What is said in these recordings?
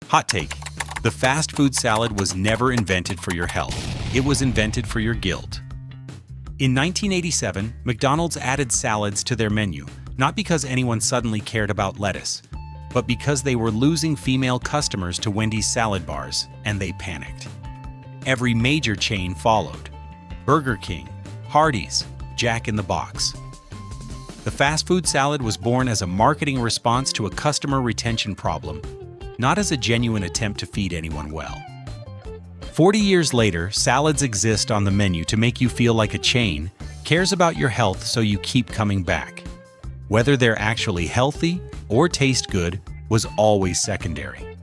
Hot take. The fast food salad was never invented for your health. It was invented for your guilt. In 1987, McDonald's added salads to their menu, not because anyone suddenly cared about lettuce, but because they were losing female customers to Wendy's salad bars, and they panicked. Every major chain followed. Burger King, Hardee's, Jack in the Box. The fast food salad was born as a marketing response to a customer retention problem, not as a genuine attempt to feed anyone well. 40 years later, salads exist on the menu to make you feel like a chain cares about your health so you keep coming back. Whether they're actually healthy or taste good was always secondary.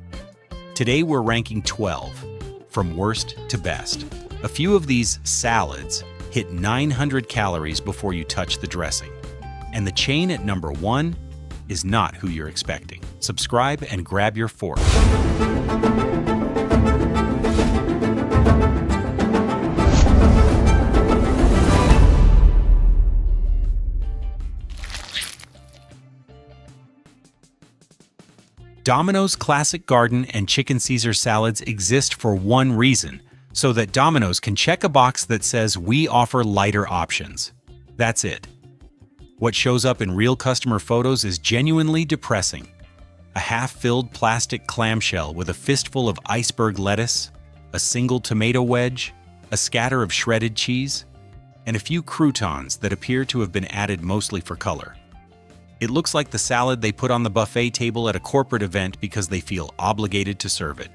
Today we're ranking 12, from worst to best. A few of these salads hit 900 calories before you touch the dressing. And the chain at number 1 is not who you're expecting. Subscribe and grab your fork. Domino's classic garden and chicken Caesar salads exist for one reason, so that Domino's can check a box that says we offer lighter options. That's it. What shows up in real customer photos is genuinely depressing. A half-filled plastic clamshell with a fistful of iceberg lettuce, a single tomato wedge, a scatter of shredded cheese, and a few croutons that appear to have been added mostly for color. It looks like the salad they put on the buffet table at a corporate event because they feel obligated to serve it.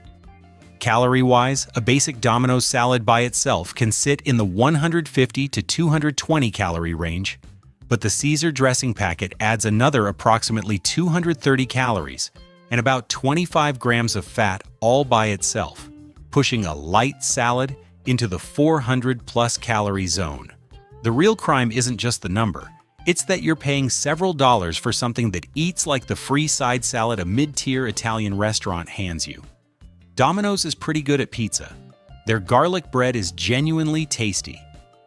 Calorie-wise, a basic Domino's salad by itself can sit in the 150 to 220 calorie range, but the Caesar dressing packet adds another approximately 230 calories and about 25 grams of fat all by itself, pushing a light salad into the 400-plus calorie zone. The real crime isn't just the number. It's that you're paying several dollars for something that eats like the free side salad a mid-tier Italian restaurant hands you. Domino's is pretty good at pizza. Their garlic bread is genuinely tasty.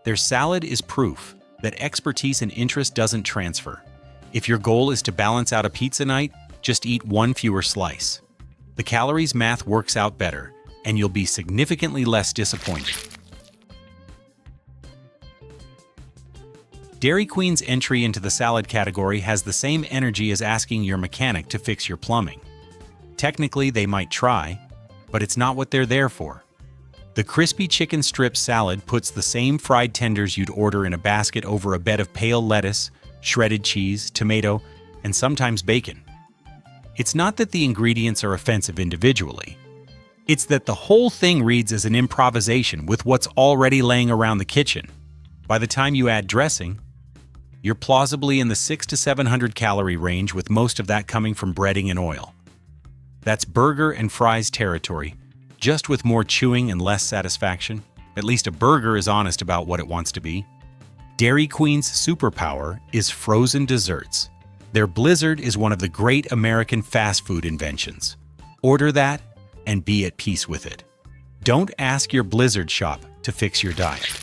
Their salad is proof that expertise and interest doesn't transfer. If your goal is to balance out a pizza night, just eat one fewer slice. The calories math works out better, and you'll be significantly less disappointed. Dairy Queen's entry into the salad category has the same energy as asking your mechanic to fix your plumbing. Technically, they might try, but it's not what they're there for. The crispy chicken strip salad puts the same fried tenders you'd order in a basket over a bed of pale lettuce, shredded cheese, tomato, and sometimes bacon. It's not that the ingredients are offensive individually. It's that the whole thing reads as an improvisation with what's already laying around the kitchen. By the time you add dressing, you're plausibly in the 600 to 700 calorie range, with most of that coming from breading and oil. That's burger and fries territory, just with more chewing and less satisfaction. At least a burger is honest about what it wants to be. Dairy Queen's superpower is frozen desserts. Their Blizzard is one of the great American fast food inventions. Order that and be at peace with it. Don't ask your Blizzard shop to fix your diet.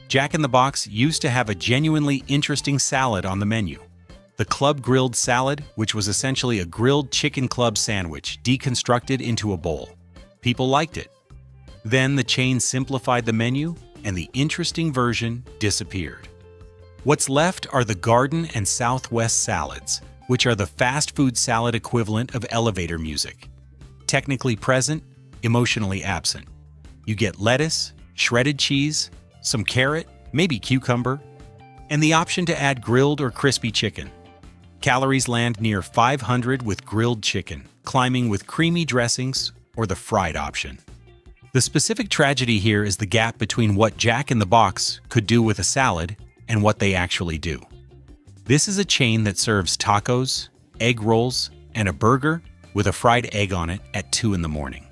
Jack in the Box used to have a genuinely interesting salad on the menu. The Club Grilled Salad, which was essentially a grilled chicken club sandwich deconstructed into a bowl. People liked it. Then the chain simplified the menu, and the interesting version disappeared. What's left are the Garden and Southwest salads, which are the fast food salad equivalent of elevator music. Technically present, emotionally absent. You get lettuce, shredded cheese, some carrot, maybe cucumber, and the option to add grilled or crispy chicken. Calories land near 500 with grilled chicken, climbing with creamy dressings or the fried option. The specific tragedy here is the gap between what Jack in the Box could do with a salad and what they actually do. This is a chain that serves tacos, egg rolls, and a burger with a fried egg on it at 2 in the morning.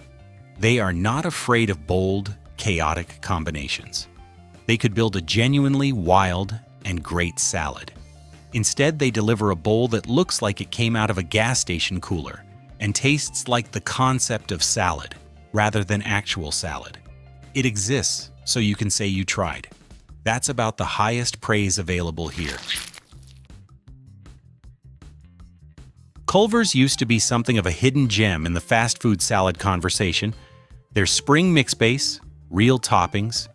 They are not afraid of bold, chaotic combinations. They could build a genuinely wild and great salad. Instead, they deliver a bowl that looks like it came out of a gas station cooler and tastes like the concept of salad rather than actual salad. It exists, so you can say you tried. That's about the highest praise available here. Culver's used to be something of a hidden gem in the fast food salad conversation. Their spring mix base, real toppings,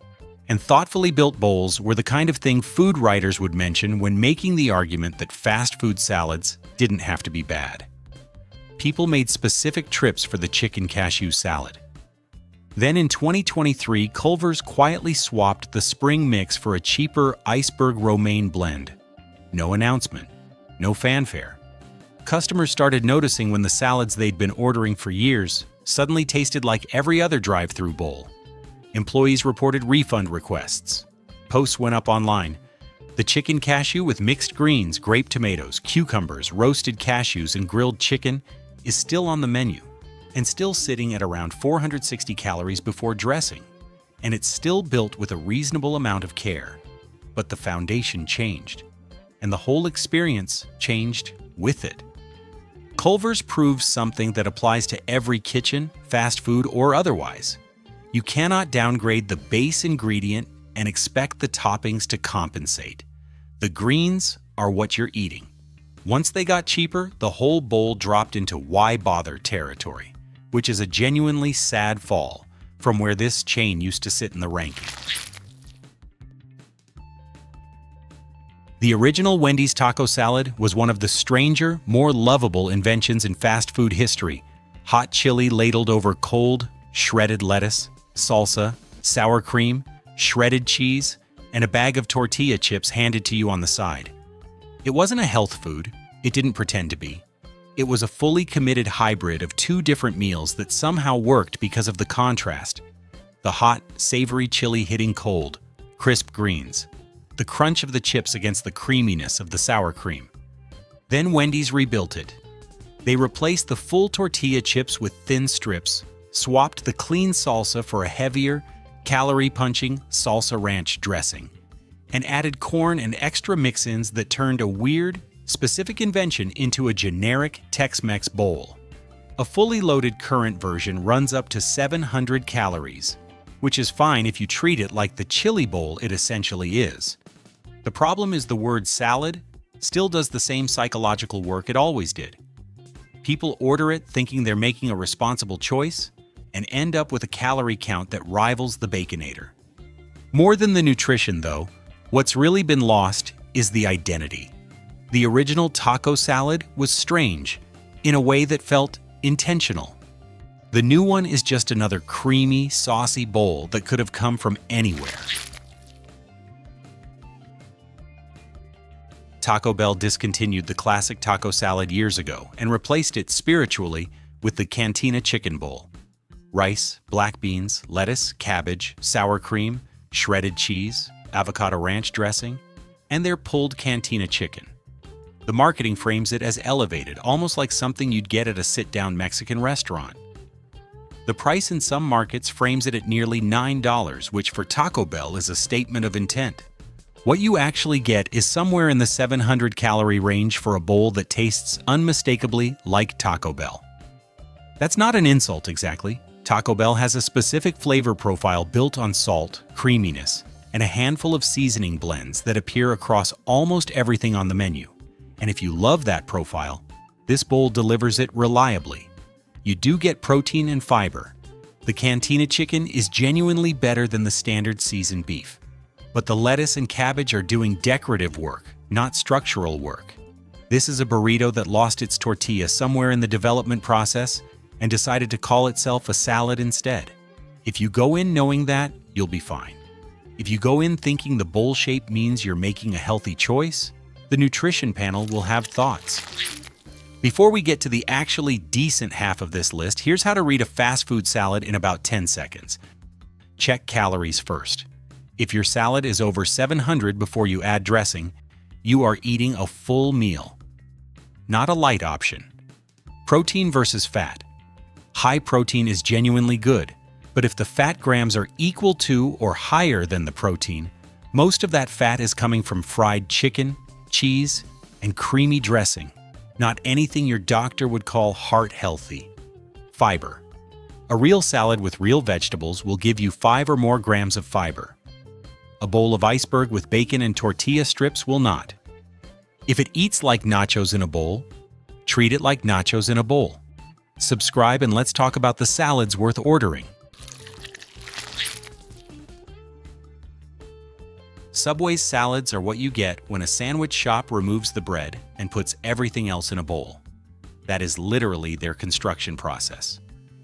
and thoughtfully built bowls were the kind of thing food writers would mention when making the argument that fast food salads didn't have to be bad. People made specific trips for the chicken cashew salad. Then in 2023, Culver's quietly swapped the spring mix for a cheaper iceberg romaine blend. No announcement, no fanfare. Customers started noticing when the salads they'd been ordering for years suddenly tasted like every other drive-through bowl. Employees reported refund requests. Posts went up online. The chicken cashew with mixed greens, grape tomatoes, cucumbers, roasted cashews, and grilled chicken is still on the menu and still sitting at around 460 calories before dressing. And it's still built with a reasonable amount of care. But the foundation changed, and the whole experience changed with it. Culver's proves something that applies to every kitchen, fast food, or otherwise. You cannot downgrade the base ingredient and expect the toppings to compensate. The greens are what you're eating. Once they got cheaper, the whole bowl dropped into why bother territory, which is a genuinely sad fall from where this chain used to sit in the ranking. The original Wendy's taco salad was one of the stranger, more lovable inventions in fast food history. Hot chili ladled over cold, shredded lettuce, salsa, sour cream, shredded cheese, and a bag of tortilla chips handed to you on the side. It wasn't a health food. It didn't pretend to be. It was a fully committed hybrid of two different meals that somehow worked because of the contrast. The hot, savory chili hitting cold, crisp greens. The crunch of the chips against the creaminess of the sour cream. Then Wendy's rebuilt it. They replaced the full tortilla chips with thin strips, swapped the clean salsa for a heavier, calorie-punching salsa ranch dressing, and added corn and extra mix-ins that turned a weird, specific invention into a generic Tex-Mex bowl. A fully loaded current version runs up to 700 calories, which is fine if you treat it like the chili bowl it essentially is. The problem is the word salad still does the same psychological work it always did. People order it thinking they're making a responsible choice and end up with a calorie count that rivals the Baconator. More than the nutrition, though, what's really been lost is the identity. The original taco salad was strange, in a way that felt intentional. The new one is just another creamy, saucy bowl that could have come from anywhere. Taco Bell discontinued the classic taco salad years ago and replaced it spiritually with the Cantina chicken bowl. Rice, black beans, lettuce, cabbage, sour cream, shredded cheese, avocado ranch dressing, and their pulled Cantina chicken. The marketing frames it as elevated, almost like something you'd get at a sit-down Mexican restaurant. The price in some markets frames it at nearly $9, which for Taco Bell is a statement of intent. What you actually get is somewhere in the 700-calorie range for a bowl that tastes unmistakably like Taco Bell. That's not an insult exactly. Taco Bell has a specific flavor profile built on salt, creaminess, and a handful of seasoning blends that appear across almost everything on the menu. And if you love that profile, this bowl delivers it reliably. You do get protein and fiber. The Cantina chicken is genuinely better than the standard seasoned beef. But the lettuce and cabbage are doing decorative work, not structural work. This is a burrito that lost its tortilla somewhere in the development process and decided to call itself a salad instead. If you go in knowing that, you'll be fine. If you go in thinking the bowl shape means you're making a healthy choice, the nutrition panel will have thoughts. Before we get to the actually decent half of this list, here's how to read a fast food salad in about 10 seconds. Check calories first. If your salad is over 700 before you add dressing, you are eating a full meal, not a light option. Protein versus fat. High protein is genuinely good, but if the fat grams are equal to or higher than the protein, most of that fat is coming from fried chicken, cheese, and creamy dressing, not anything your doctor would call heart healthy. Fiber. A real salad with real vegetables will give you 5 or more grams of fiber. A bowl of iceberg with bacon and tortilla strips will not. If it eats like nachos in a bowl, Treat it like nachos in a bowl. Subscribe and let's talk about the salads worth ordering. Subway's salads are what you get when a sandwich shop removes the bread and puts everything else in a bowl. That is literally their construction process.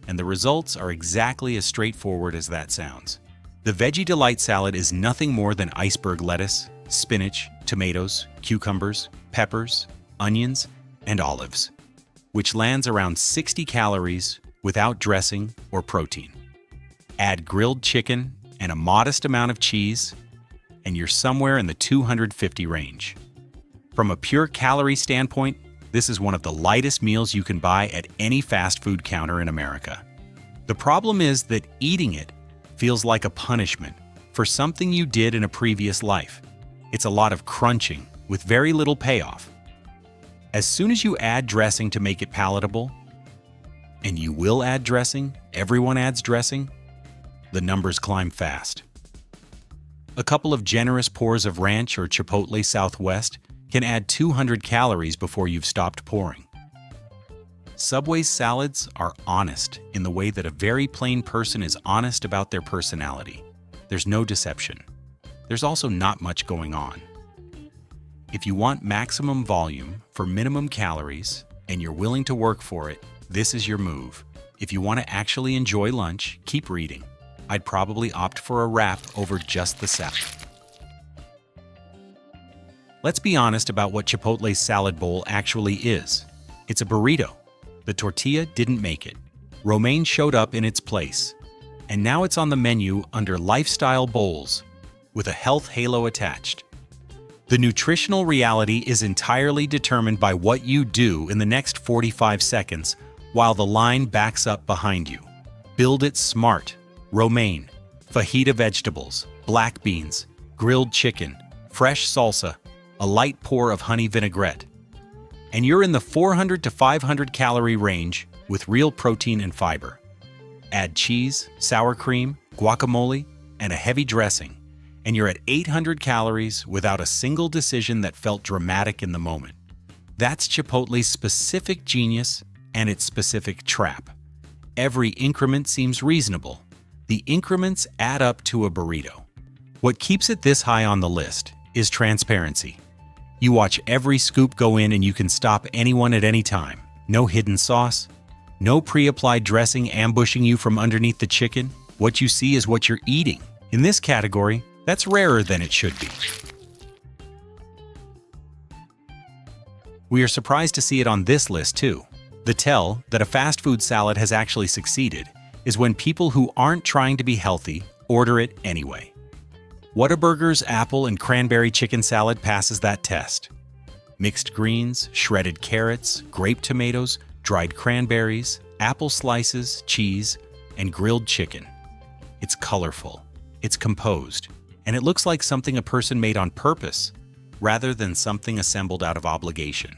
And the results are exactly as straightforward as that sounds. The Veggie Delight salad is nothing more than iceberg lettuce, spinach, tomatoes, cucumbers, peppers, onions, and olives, which lands around 60 calories without dressing or protein. Add grilled chicken and a modest amount of cheese, and you're somewhere in the 250 range. From a pure calorie standpoint, this is one of the lightest meals you can buy at any fast food counter in America. The problem is that eating it feels like a punishment for something you did in a previous life. It's a lot of crunching with very little payoff. As soon as you add dressing to make it palatable, and you will add dressing, everyone adds dressing, the numbers climb fast. A couple of generous pours of ranch or Chipotle Southwest can add 200 calories before you've stopped pouring. Subway's salads are honest in the way that a very plain person is honest about their personality. There's no deception. There's also not much going on. If you want maximum volume for minimum calories and you're willing to work for it, this is your move. If you want to actually enjoy lunch, keep reading. I'd probably opt for a wrap over just the salad. Let's be honest about what Chipotle's salad bowl actually is. It's a burrito. The tortilla didn't make it. Romaine showed up in its place. And now it's on the menu under lifestyle bowls, with a health halo attached. The nutritional reality is entirely determined by what you do in the next 45 seconds while the line backs up behind you. Build it smart. Romaine, fajita vegetables, black beans, grilled chicken, fresh salsa, a light pour of honey vinaigrette. And you're in the 400 to 500 calorie range with real protein and fiber. Add cheese, sour cream, guacamole, and a heavy dressing, and you're at 800 calories without a single decision that felt dramatic in the moment. That's Chipotle's specific genius and its specific trap. Every increment seems reasonable. The increments add up to a burrito. What keeps it this high on the list is transparency. You watch every scoop go in and you can stop anyone at any time. No hidden sauce, no pre-applied dressing ambushing you from underneath the chicken. What you see is what you're eating. In this category, that's rarer than it should be. We are surprised to see it on this list too. The tell that a fast food salad has actually succeeded is when people who aren't trying to be healthy order it anyway. Whataburger's apple and cranberry chicken salad passes that test. Mixed greens, shredded carrots, grape tomatoes, dried cranberries, apple slices, cheese, and grilled chicken. It's colorful, it's composed, and it looks like something a person made on purpose, rather than something assembled out of obligation.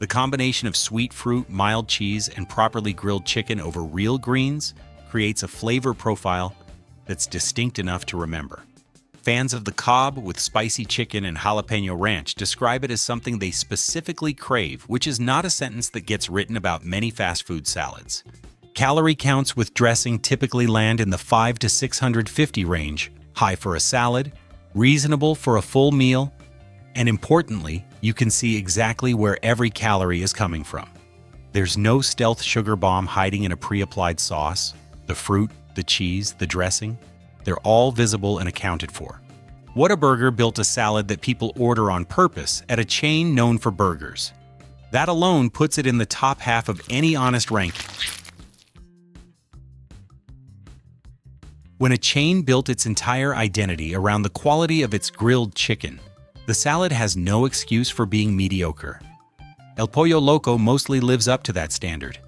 The combination of sweet fruit, mild cheese, and properly grilled chicken over real greens creates a flavor profile that's distinct enough to remember. Fans of the Cobb with spicy chicken and jalapeno ranch describe it as something they specifically crave, which is not a sentence that gets written about many fast food salads. Calorie counts with dressing typically land in the 500 to 650 range, high for a salad, reasonable for a full meal, and importantly, you can see exactly where every calorie is coming from. There's no stealth sugar bomb hiding in a pre-applied sauce. The fruit, the cheese, the dressing, they're all visible and accounted for. Whataburger built a salad that people order on purpose at a chain known for burgers. That alone puts it in the top half of any honest ranking. When a chain built its entire identity around the quality of its grilled chicken, the salad has no excuse for being mediocre. El Pollo Loco mostly lives up to that standard.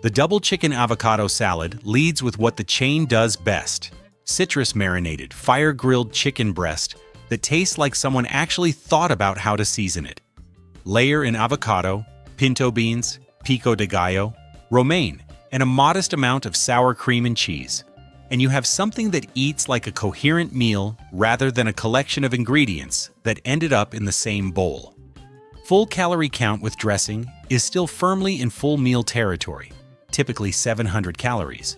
The double chicken avocado salad leads with what the chain does best: citrus marinated, fire-grilled chicken breast that tastes like someone actually thought about how to season it. Layer in avocado, pinto beans, pico de gallo, romaine, and a modest amount of sour cream and cheese. And you have something that eats like a coherent meal rather than a collection of ingredients that ended up in the same bowl. Full calorie count with dressing is still firmly in full meal territory, typically 700 calories.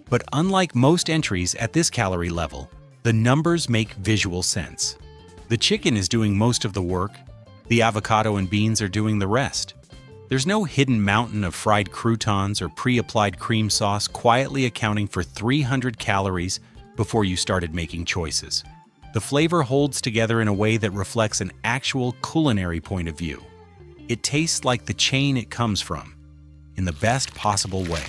But unlike most entries at this calorie level, the numbers make visual sense. The chicken is doing most of the work, the avocado and beans are doing the rest. There's no hidden mountain of fried croutons or pre-applied cream sauce quietly accounting for 300 calories before you started making choices. The flavor holds together in a way that reflects an actual culinary point of view. It tastes like the chain it comes from, in the best possible way.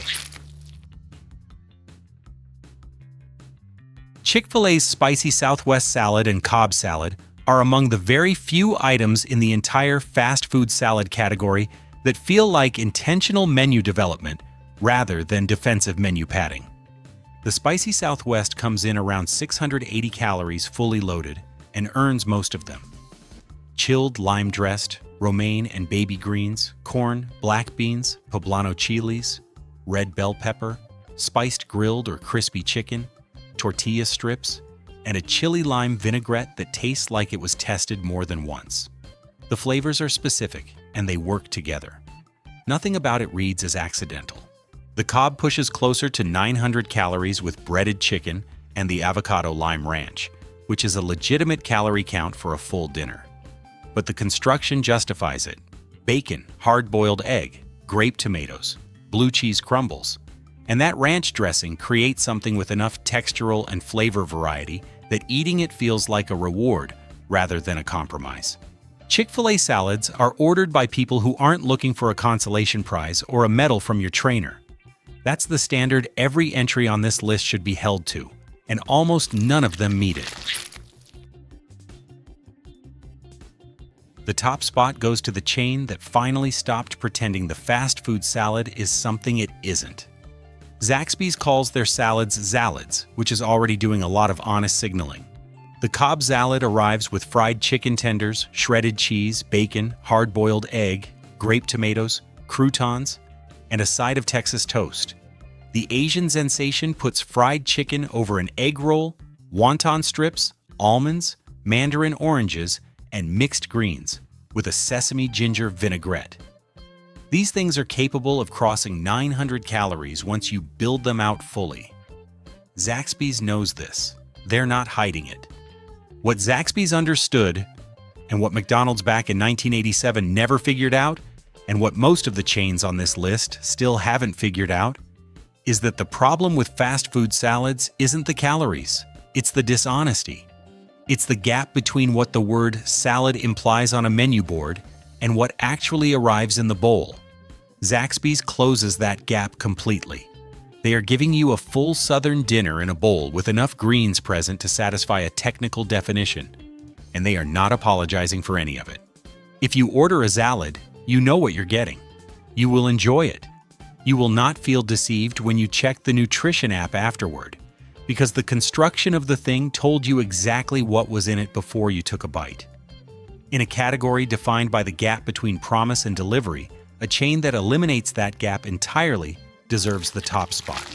Chick-fil-A's spicy Southwest salad and Cobb salad are among the very few items in the entire fast food salad category that feel like intentional menu development rather than defensive menu padding. The spicy Southwest comes in around 680 calories fully loaded and earns most of them. Chilled lime-dressed, romaine and baby greens, corn, black beans, poblano chilies, red bell pepper, spiced grilled or crispy chicken, tortilla strips, and a chili lime vinaigrette that tastes like it was tested more than once. The flavors are specific, and they work together. Nothing about it reads as accidental. The Cobb pushes closer to 900 calories with breaded chicken and the avocado lime ranch, which is a legitimate calorie count for a full dinner. But the construction justifies it. Bacon, hard-boiled egg, grape tomatoes, blue cheese crumbles, and that ranch dressing creates something with enough textural and flavor variety that eating it feels like a reward rather than a compromise. Chick-fil-A salads are ordered by people who aren't looking for a consolation prize or a medal from your trainer. That's the standard every entry on this list should be held to, and almost none of them meet it. The top spot goes to the chain that finally stopped pretending the fast food salad is something it isn't. Zaxby's calls their salads Zalids, which is already doing a lot of honest signaling. The Cobb salad arrives with fried chicken tenders, shredded cheese, bacon, hard-boiled egg, grape tomatoes, croutons, and a side of Texas toast. The Asian sensation puts fried chicken over an egg roll, wonton strips, almonds, mandarin oranges, and mixed greens, with a sesame ginger vinaigrette. These things are capable of crossing 900 calories once you build them out fully. Zaxby's knows this. They're not hiding it. What Zaxby's understood, and what McDonald's back in 1987 never figured out, and what most of the chains on this list still haven't figured out, is that the problem with fast food salads isn't the calories, it's the dishonesty. It's the gap between what the word salad implies on a menu board and what actually arrives in the bowl. Zaxby's closes that gap completely. They are giving you a full Southern dinner in a bowl with enough greens present to satisfy a technical definition, and they are not apologizing for any of it. If you order a salad, you know what you're getting. You will enjoy it. You will not feel deceived when you check the nutrition app afterward, because the construction of the thing told you exactly what was in it before you took a bite. In a category defined by the gap between promise and delivery, a chain that eliminates that gap entirely deserves the top spot.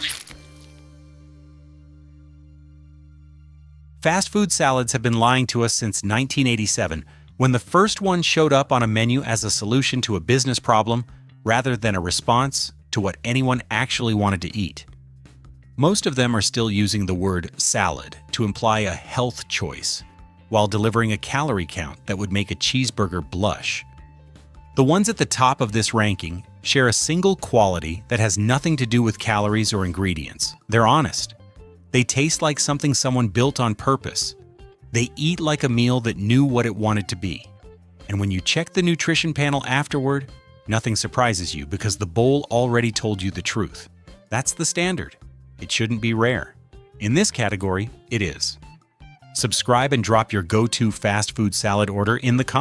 Fast food salads have been lying to us since 1987, when the first one showed up on a menu as a solution to a business problem rather than a response to what anyone actually wanted to eat. Most of them are still using the word salad to imply a health choice, while delivering a calorie count that would make a cheeseburger blush. The ones at the top of this ranking share a single quality that has nothing to do with calories or ingredients. They're honest. They taste like something someone built on purpose. They eat like a meal that knew what it wanted to be. And when you check the nutrition panel afterward, nothing surprises you because the bowl already told you the truth. That's the standard. It shouldn't be rare. In this category, it is. Subscribe and drop your go-to fast food salad order in the comments.